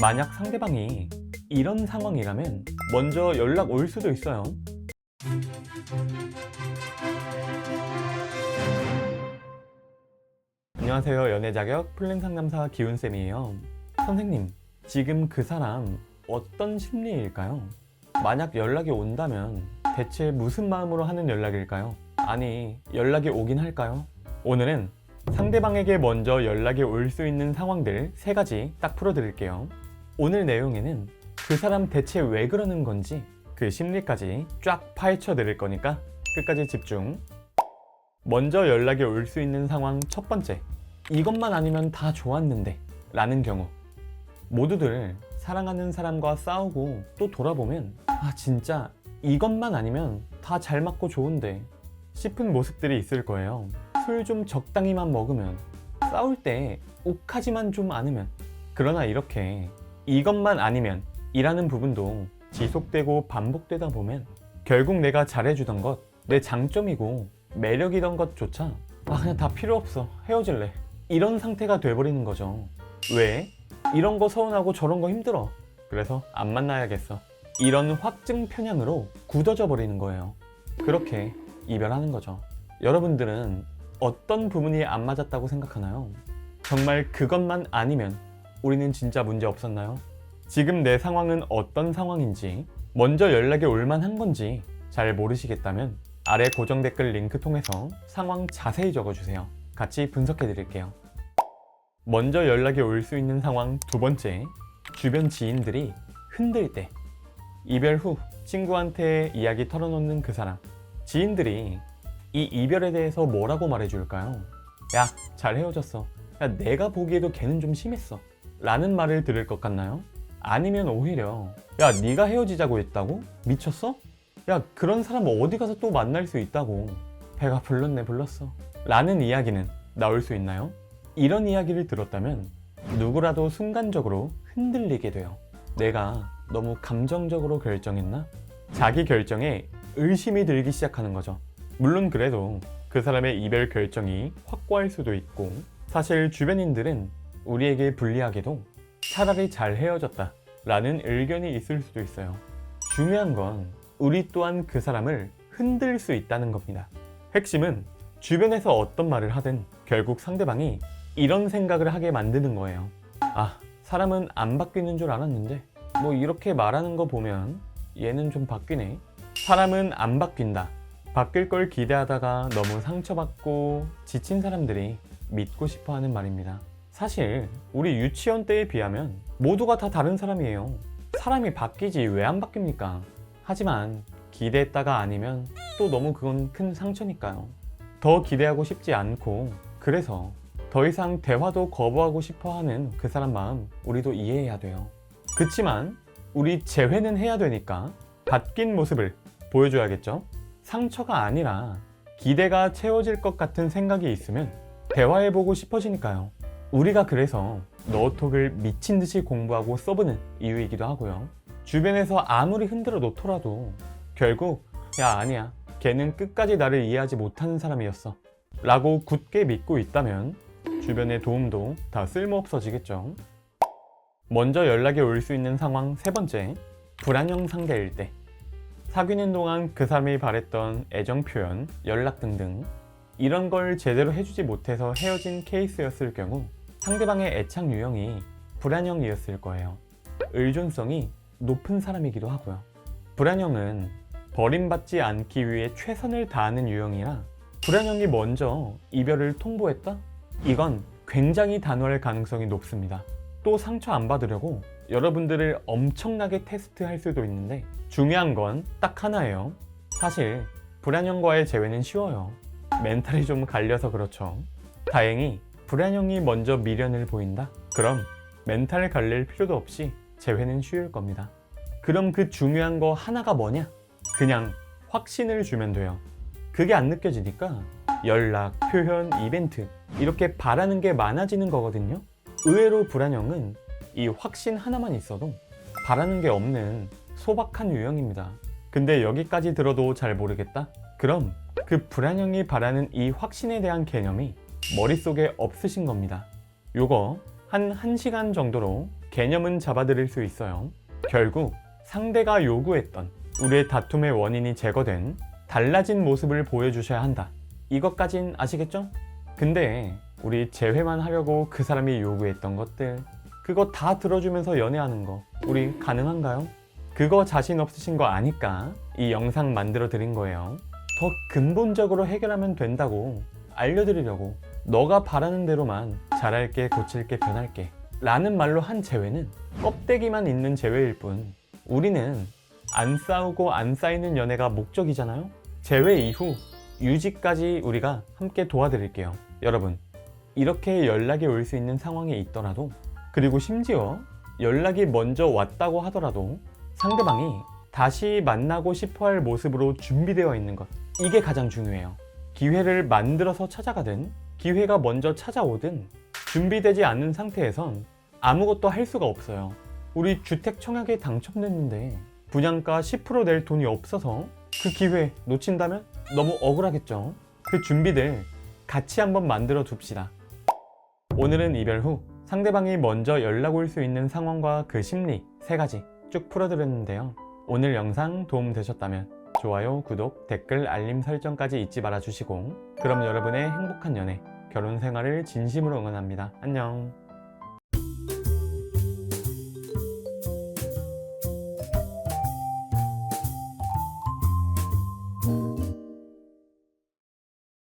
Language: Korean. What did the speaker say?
만약 상대방이 이런 상황이라면 먼저 연락 올 수도 있어요. 안녕하세요. 연애자격 플랜상담사 기훈쌤이에요. 선생님, 지금 그 사람 어떤 심리일까요? 만약 연락이 온다면 대체 무슨 마음으로 하는 연락일까요? 아니, 연락이 오긴 할까요? 오늘은 상대방에게 먼저 연락이 올 수 있는 상황들 3가지 딱 풀어드릴게요. 오늘 내용에는 그 사람 대체 왜 그러는 건지 그 심리까지 쫙 파헤쳐 드릴 거니까 끝까지 집중. 먼저 연락이 올 수 있는 상황 첫 번째, 이것만 아니면 다 좋았는데 라는 경우. 모두들 사랑하는 사람과 싸우고 또 돌아보면 진짜 이것만 아니면 다 잘 맞고 좋은데 싶은 모습들이 있을 거예요. 술 좀 적당히만 먹으면, 싸울 때 욱하지만 좀 않으면. 그러나 이렇게 이것만 아니면 이라는 부분도 지속되고 반복되다 보면 결국 내가 잘해주던 것, 내 장점이고 매력이던 것조차 그냥 다 필요 없어, 헤어질래, 이런 상태가 돼버리는 거죠. 왜? 이런 거 서운하고 저런 거 힘들어, 그래서 안 만나야겠어, 이런 확증 편향으로 굳어져 버리는 거예요. 그렇게 이별하는 거죠. 여러분들은 어떤 부분이 안 맞았다고 생각하나요? 정말 그것만 아니면 우리는 진짜 문제 없었나요? 지금 내 상황은 어떤 상황인지, 먼저 연락이 올 만한 건지 잘 모르시겠다면 아래 고정 댓글 링크 통해서 상황 자세히 적어주세요. 같이 분석해 드릴게요. 먼저 연락이 올 수 있는 상황 두 번째, 주변 지인들이 흔들 때. 이별 후 친구한테 이야기 털어놓는 그 사람. 지인들이 이 이별에 대해서 뭐라고 말해줄까요? 야, 잘 헤어졌어. 야, 내가 보기에도 걔는 좀 심했어, 라는 말을 들을 것 같나요? 아니면 오히려 야, 네가 헤어지자고 했다고? 미쳤어? 야, 그런 사람 어디 가서 또 만날 수 있다고. 배가 불렀네 불렀어, 라는 이야기는 나올 수 있나요? 이런 이야기를 들었다면 누구라도 순간적으로 흔들리게 돼요. 내가 너무 감정적으로 결정했나? 자기 결정에 의심이 들기 시작하는 거죠. 물론 그래도 그 사람의 이별 결정이 확고할 수도 있고, 사실 주변인들은 우리에게 불리하게도 차라리 잘 헤어졌다 라는 의견이 있을 수도 있어요. 중요한 건 우리 또한 그 사람을 흔들 수 있다는 겁니다. 핵심은 주변에서 어떤 말을 하든 결국 상대방이 이런 생각을 하게 만드는 거예요. 사람은 안 바뀌는 줄 알았는데 뭐 이렇게 말하는 거 보면 얘는 좀 바뀌네. 사람은 안 바뀐다, 바뀔 걸 기대하다가 너무 상처받고 지친 사람들이 믿고 싶어 하는 말입니다. 사실 우리 유치원 때에 비하면 모두가 다 다른 사람이에요. 사람이 바뀌지 왜 안 바뀝니까? 하지만 기대했다가 아니면 또 너무 그건 큰 상처니까요. 더 기대하고 싶지 않고, 그래서 더 이상 대화도 거부하고 싶어 하는 그 사람 마음 우리도 이해해야 돼요. 그치만 우리 재회는 해야 되니까 바뀐 모습을 보여줘야겠죠? 상처가 아니라 기대가 채워질 것 같은 생각이 있으면 대화해보고 싶어지니까요. 우리가 그래서 너톡을 미친 듯이 공부하고 써보는 이유이기도 하고요. 주변에서 아무리 흔들어 놓더라도 결국 아니야, 걔는 끝까지 나를 이해하지 못하는 사람이었어 라고 굳게 믿고 있다면 주변의 도움도 다 쓸모없어지겠죠. 먼저 연락이 올 수 있는 상황 세 번째, 불안형 상대일 때. 사귀는 동안 그 사람이 바랬던 애정 표현, 연락 등등 이런 걸 제대로 해주지 못해서 헤어진 케이스였을 경우 상대방의 애착 유형이 불안형이었을 거예요. 의존성이 높은 사람이기도 하고요. 불안형은 버림받지 않기 위해 최선을 다하는 유형이라 불안형이 먼저 이별을 통보했다? 이건 굉장히 단호할 가능성이 높습니다. 또 상처 안 받으려고 여러분들을 엄청나게 테스트할 수도 있는데 중요한 건 딱 하나예요. 사실 불안형과의 재회는 쉬워요. 멘탈이 좀 갈려서 그렇죠. 다행히 불안형이 먼저 미련을 보인다? 그럼 멘탈 갈릴 필요도 없이 재회는 쉬울 겁니다. 그럼 그 중요한 거 하나가 뭐냐? 그냥 확신을 주면 돼요. 그게 안 느껴지니까 연락, 표현, 이벤트 이렇게 바라는 게 많아지는 거거든요. 의외로 불안형은 이 확신 하나만 있어도 바라는 게 없는 소박한 유형입니다. 근데 여기까지 들어도 잘 모르겠다? 그럼 그 불안형이 바라는 이 확신에 대한 개념이 머릿속에 없으신 겁니다. 요거 한 1시간 정도로 개념은 잡아드릴 수 있어요. 결국 상대가 요구했던 우리의 다툼의 원인이 제거된 달라진 모습을 보여주셔야 한다. 이것까진 아시겠죠? 근데 우리 재회만 하려고 그 사람이 요구했던 것들, 그거 다 들어주면서 연애하는 거 우리 가능한가요? 그거 자신 없으신 거 아니까 이 영상 만들어 드린 거예요. 더 근본적으로 해결하면 된다고 알려드리려고. 너가 바라는 대로만 잘할게, 고칠게, 변할게 라는 말로 한 재회는 껍데기만 있는 재회일 뿐, 우리는 안 싸우고 안 쌓이는 연애가 목적이잖아요. 재회 이후 유지까지 우리가 함께 도와드릴게요. 여러분, 이렇게 연락이 올 수 있는 상황에 있더라도, 그리고 심지어 연락이 먼저 왔다고 하더라도 상대방이 다시 만나고 싶어 할 모습으로 준비되어 있는 것, 이게 가장 중요해요. 기회를 만들어서 찾아가든 기회가 먼저 찾아오든 준비되지 않은 상태에선 아무것도 할 수가 없어요. 우리 주택 청약에 당첨됐는데 분양가 10% 낼 돈이 없어서 그 기회 놓친다면 너무 억울하겠죠. 그 준비들 같이 한번 만들어 둡시다. 오늘은 이별 후 상대방이 먼저 연락 올 수 있는 상황과 그 심리 3가지 쭉 풀어드렸는데요. 오늘 영상 도움 되셨다면 좋아요, 구독, 댓글, 알림 설정까지 잊지 말아주시고, 그럼 여러분의 행복한 연애, 결혼 생활을 진심으로 응원합니다. 안녕.